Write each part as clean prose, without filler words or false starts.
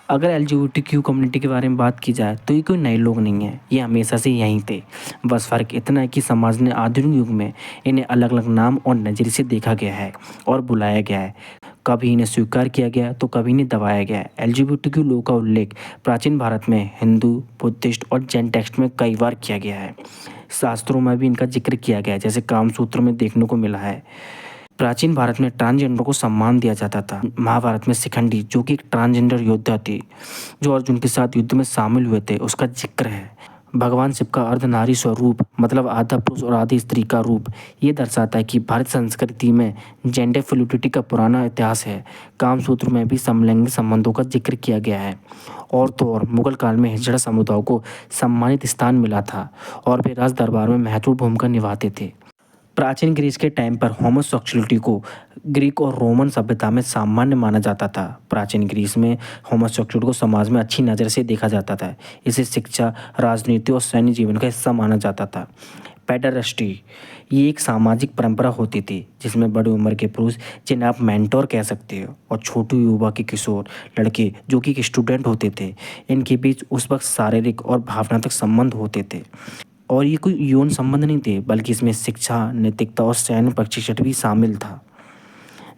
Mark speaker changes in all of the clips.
Speaker 1: अगर LGBTQ community के बारे में बात की जाए तो ये कोई नए लोग नहीं हैं, ये हमेशा से यहीं थे। बस फ़र्क इतना है कि समाज ने आधुनिक युग में इन्हें अलग अलग नाम और नज़रिए से देखा गया है और बुलाया गया है। कभी इन्हें स्वीकार किया गया तो कभी इन्हें दबाया गया है। एलजीबीटीक्यू लोगों का उल्लेख प्राचीन भारत में हिंदू, बुद्धिस्ट और जैन टेक्स्ट में कई बार किया गया है। शास्त्रों में भी इनका जिक्र किया गया है, जैसे कामसूत्र में देखने को मिला है। प्राचीन भारत में ट्रांसजेंडर को सम्मान दिया जाता था। महाभारत में शिखंडी, जो कि एक ट्रांसजेंडर योद्धा थे, जो अर्जुन के साथ युद्ध में शामिल हुए थे, उसका जिक्र है। भगवान शिव का अर्धनारी स्वरूप मतलब आधा पुरुष और आधी स्त्री का रूप ये दर्शाता है कि भारत संस्कृति में जेंडर फ्लूइडिटी का पुराना इतिहास है। कामसूत्र में भी समलैंगिक संबंधों का जिक्र किया गया है। और तो और मुगल काल में हिजड़ा समुदाय को सम्मानित स्थान मिला था और वे राज दरबार में महत्वपूर्ण भूमिका निभाते थे। प्राचीन ग्रीस के टाइम पर होमोसेक्सुअलिटी को ग्रीक और रोमन सभ्यता में सामान्य माना जाता था। प्राचीन ग्रीस में होमोसेक्सुअलिटी को समाज में अच्छी नज़र से देखा जाता था। इसे शिक्षा, राजनीति और सैन्य जीवन का हिस्सा माना जाता था। पेडरस्टी ये एक सामाजिक परंपरा होती थी जिसमें बड़ी उम्र के पुरुष, जिन्हें आप मेंटोर कह सकते हो, और छोटी युवा के किशोर लड़के जो कि एक स्टूडेंट होते थे, इनके बीच उस वक्त शारीरिक और भावनात्मक संबंध होते थे। और ये कोई यौन संबंध नहीं थे, बल्कि इसमें शिक्षा, नैतिकता और सैन्य प्रशिक्षण भी शामिल था।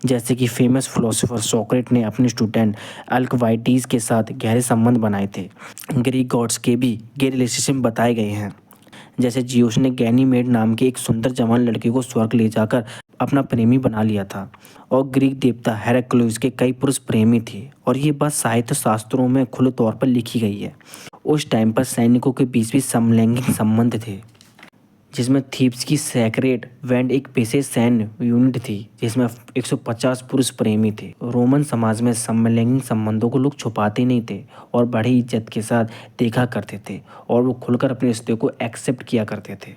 Speaker 1: जैसे कि फेमस फिलोसोफर सोक्रेट ने अपने स्टूडेंट अल्कवाइटीज के साथ गहरे संबंध बनाए थे। ग्रीक गॉड्स के भी गे रिलेशनशिप बताए गए हैं। जैसे जियोस ने गैनीमेड नाम के एक सुंदर जवान लड़के को स्वर्ग ले जाकर अपना प्रेमी बना लिया था। और ग्रीक देवता हेराक्लियस के कई पुरुष प्रेमी थे, और ये बात साहित्य शास्त्रों में खुले तौर पर लिखी गई है। उस टाइम पर सैनिकों के बीच भी समलैंगिक संबंध थे, जिसमें थीब्स की सैक्रेड बैंड एक पेशे सैन्य यूनिट थी जिसमें 150 पुरुष प्रेमी थे। रोमन समाज में समलैंगिक संबंधों को लोग छुपाते नहीं थे और बड़ी इज्जत के साथ देखा करते थे, और वो खुलकर अपने रिश्ते को एक्सेप्ट किया करते थे।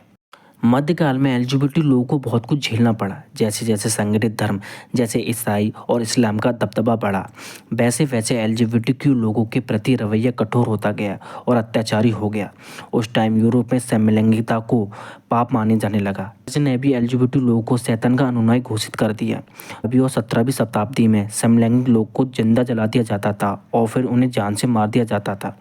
Speaker 1: मध्यकाल में एलजीबीटी लोगों को बहुत कुछ झेलना पड़ा। जैसे जैसे संगठित धर्म जैसे ईसाई और इस्लाम का दबदबा बढ़ा, वैसे वैसे एलजीबीटीक्यू लोगों के प्रति रवैया कठोर होता गया और अत्याचारी हो गया। उस टाइम यूरोप में समलैंगिकता को पाप माने जाने लगा। ने भी एलजीबीटी लोगों को शैतान का अनुयायी घोषित कर दिया। अभी और 17वीं शताब्दी में समलैंगिक लोगों को जिंदा जला दिया जाता था और फिर उन्हें जान से मार दिया जाता था।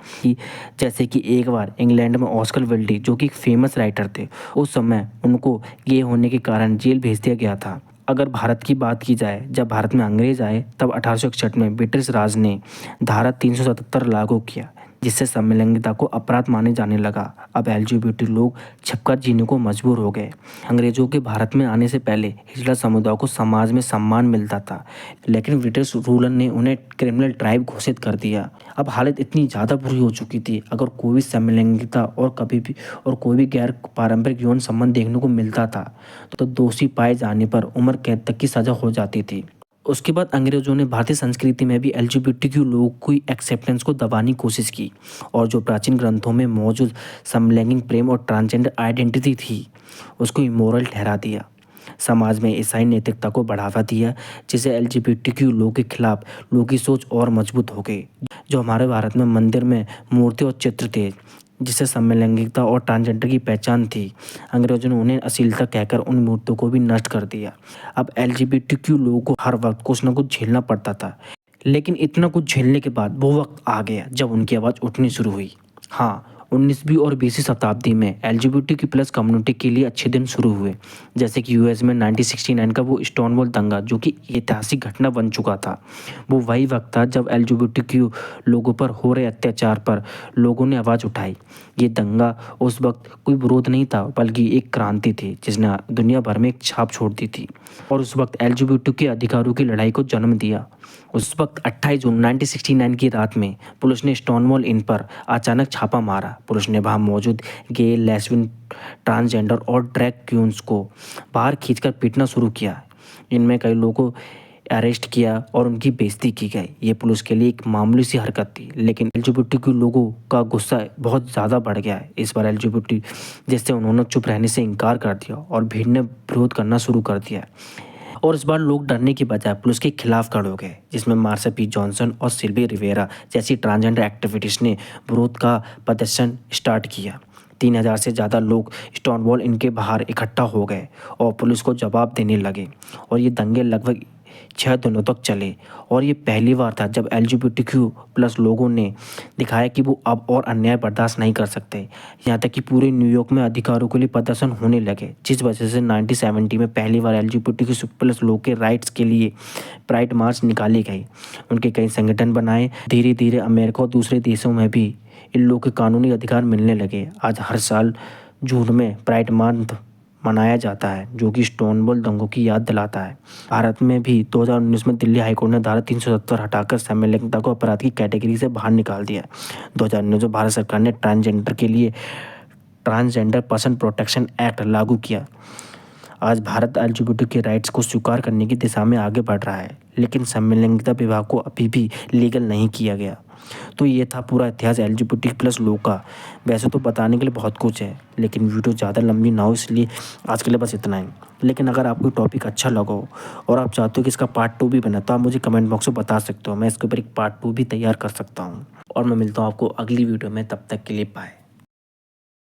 Speaker 1: जैसे कि एक बार इंग्लैंड में ऑस्कर विल्डी, जो कि एक फेमस राइटर थे, उस समय उनको गे होने के कारण जेल भेज दिया गया था। अगर भारत की बात की जाए, जब भारत में अंग्रेज आए तब 1861 में ब्रिटिश राज ने धारा 377 लागू किया, जिससे समलैंगिकता को अपराध माने जाने लगा। अब एलजीबीटी लोग छिपकर जीने को मजबूर हो गए। अंग्रेजों के भारत में आने से पहले हिजड़ा समुदाय को समाज में सम्मान मिलता था, लेकिन ब्रिटिश रूलर ने उन्हें क्रिमिनल ट्राइब घोषित कर दिया। अब हालत इतनी ज़्यादा बुरी हो चुकी थी, अगर कोई भी समलैंगिकता और कोई भी गैर पारंपरिक यौन संबंध देखने को मिलता था तो दोषी पाए जाने पर उम्र कैद तक की सजा हो जाती थी। उसके बाद अंग्रेजों ने भारतीय संस्कृति में भी एलजीबीटीक्यू लोगों की एक्सेप्टेंस को दबाने की कोशिश की, और जो प्राचीन ग्रंथों में मौजूद समलैंगिक प्रेम और ट्रांसजेंडर आइडेंटिटी थी उसको इमोरल ठहरा दिया। समाज में ईसाई नैतिकता को बढ़ावा दिया, जिससे एलजीबीटीक्यू लोगों के खिलाफ लोगों की सोच और मजबूत हो गई। जो हमारे भारत में मंदिर में मूर्ति और चित्र थे जिससे समलैंगिकता और ट्रांसजेंडर की पहचान थी, अंग्रेजों ने उन्हें अश्लीलता कहकर उन मूर्तियों को भी नष्ट कर दिया। अब एलजीबीटीक्यू लोगों को हर वक्त कुछ न कुछ झेलना पड़ता था, लेकिन इतना कुछ झेलने के बाद वो वक्त आ गया जब उनकी आवाज़ उठनी शुरू हुई। हाँ, 19वीं और 20वीं शताब्दी में एलजीबीटीक्यू प्लस कम्युनिटी के लिए अच्छे दिन शुरू हुए। जैसे कि यूएस में 1969 का वो स्टोनवॉल दंगा, जो कि ऐतिहासिक घटना बन चुका था। वो वही वक्त था जब एलजीबीटीक्यू लोगों पर हो रहे अत्याचार पर लोगों ने आवाज़ उठाई। ये दंगा उस वक्त कोई विरोध नहीं था, बल्कि एक क्रांति थी जिसने दुनिया भर में एक छाप छोड़ दी थी, और उस वक्त एलजीबीटी के अधिकारों की लड़ाई को जन्म दिया। उस वक्त 28 जून 1969 की रात में पुलिस ने स्टोनवॉल इन पर अचानक छापा मारा। पुलिस ने वहां मौजूद गे, लेस्बियन, ट्रांसजेंडर और ड्रैग क्वींस को बाहर खींचकर पीटना शुरू किया। इनमें कई लोगों को अरेस्ट किया और उनकी बेइज्जती की गई। ये पुलिस के लिए एक मामूली सी हरकत थी, लेकिन एलजीबीटी लोगों का गुस्सा बहुत ज़्यादा बढ़ गया है इस बार एलजीबीटी, जिससे उन्होंने चुप रहने से इनकार कर दिया और भीड़ ने विरोध करना शुरू कर दिया। और इस बार लोग डरने की बजाय पुलिस के खिलाफ खड़े हो गए, जिसमें मार्शा पी जॉनसन और सिल्वी रिवेरा जैसी ट्रांसजेंडर एक्टिविस्ट ने विरोध का प्रदर्शन स्टार्ट किया। 3000 से ज़्यादा लोग स्टोनवॉल इनके बाहर इकट्ठा हो गए और पुलिस को जवाब देने लगे, और ये दंगे लगभग 6 दिनों तक चले और ये पहली बार था जब LGBTQ+ लोगों ने दिखाया कि वो अब और अन्याय बर्दाश्त नहीं कर सकते। यहाँ तक कि पूरे न्यूयॉर्क में अधिकारों के लिए प्रदर्शन होने लगे, जिस वजह से 1970 में पहली बार LGBTQ+ लोगों के राइट्स के लिए प्राइड मार्च निकाली गई। उनके कई संगठन बनाए। धीरे धीरे अमेरिका और दूसरे देशों में भी इन लोगों के कानूनी अधिकार मिलने लगे। आज हर साल जून में प्राइड मंथ मनाया जाता है, जो कि स्टोनवॉल दंगों की याद दिलाता है। भारत में भी 2019 में दिल्ली हाईकोर्ट ने धारा 370 हटाकर समलैंगिकता को अपराध की कैटेगरी से बाहर निकाल दिया। 2019 में भारत सरकार ने ट्रांसजेंडर के लिए ट्रांसजेंडर पर्सन प्रोटेक्शन एक्ट लागू किया। आज भारत LGBT के राइट्स को स्वीकार करने की दिशा में आगे बढ़ रहा है, लेकिन समलैंगिकता विवाह को अभी भी लीगल नहीं किया गया। तो ये था पूरा इतिहास LGBT+ लोग का। वैसे तो बताने के लिए बहुत कुछ है, लेकिन वीडियो ज़्यादा लंबी ना हो, इसलिए आज के लिए बस इतना ही। लेकिन अगर आपको टॉपिक अच्छा लगा हो और आप चाहते हो कि इसका पार्ट 2 भी बने, तो आप मुझे कमेंट बॉक्स में बता सकते हो। मैं इसके ऊपर एक पार्ट 2 भी तैयार कर सकता हूँ। और मैं मिलता हूँ आपको अगली वीडियो में, तब तक के लिए बाय।